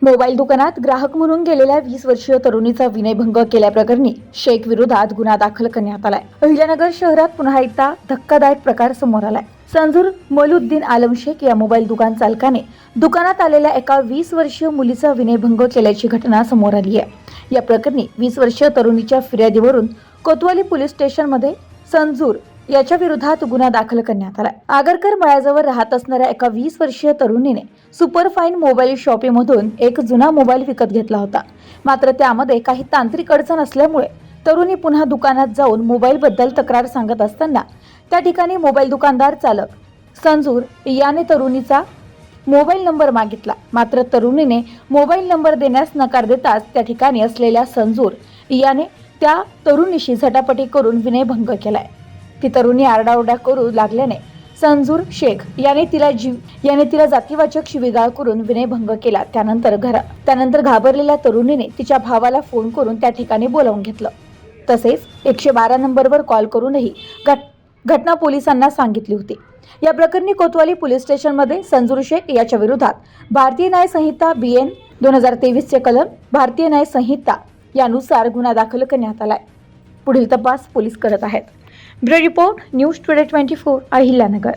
Mobile दुकानात ग्राहक म्हणून गेलेल्या 20 वर्षीय तरुणीचा विनयभंग केल्याप्रकरणी शेख विरोधात गुन्हा दाखल करण्यात आलाय। अहिल्यानगर शहरात पुन्हा एकदा धक्कादायक प्रकार समोर आलाय। संजूर मलुद्दीन आलम शेख या मोबाईल दुकान चालकाने दुकानात आलेल्या एका 20 वर्षीय मुलीचा विनयभंग केल्याची घटना समोर आली आहे। या प्रकरणी 20 वर्षीय तरुणीच्या फिर्यादीवरून कोतवाली पोलीस स्टेशनमध्ये संजूर याच्या विरोधात गुन्हा दाखल करण्यात आला। आगरकर मळ्याजवळ राहत असणाऱ्या एका 20 वर्षीय तरुणीने सुपरफाईन मोबाईल शॉपीमधून एक जुना मोबाईल विकत घेतला होता। मात्र त्यामध्ये काही तांत्रिक अडचण असल्यामुळे तरुणी पुन्हा दुकानात जाऊन मोबाईल बद्दल तक्रार सांगत असताना त्या ठिकाणी मोबाईल दुकानदार चालक संजूर याने तरुणीचा मोबाईल नंबर मागितला। मात्र तरुणीने मोबाईल नंबर देण्यास नकार देताच त्या ठिकाणी असलेल्या संजूर याने त्या तरुणीशी झटापटी करून विनयभंग केलाय। ती तरुणी आरडाओरडा करू लागल्याने संजूर शेख याने तिला जातीवाचक शिवीगाळ करून विनयभंग केला। त्यानंतर घाबरलेल्या तरुणीने तिच्या भावाला फोन करून त्या ठिकाणी बोलावून घेतलं। तसेच 112 नंबरवर कॉल करूनही घटना पोलिसांना सांगितली होती। या प्रकरणी कोतवाली पोलीस स्टेशनमध्ये संजूर शेख याच्या विरोधात भारतीय न्याय संहिता BN 2023 चे कलम भारतीय न्याय संहिता यानुसार गुन्हा दाखल करण्यात आलाय। पुढील तपास पोलीस करत आहेत। Bureau report news today 24 Ahilyanagar.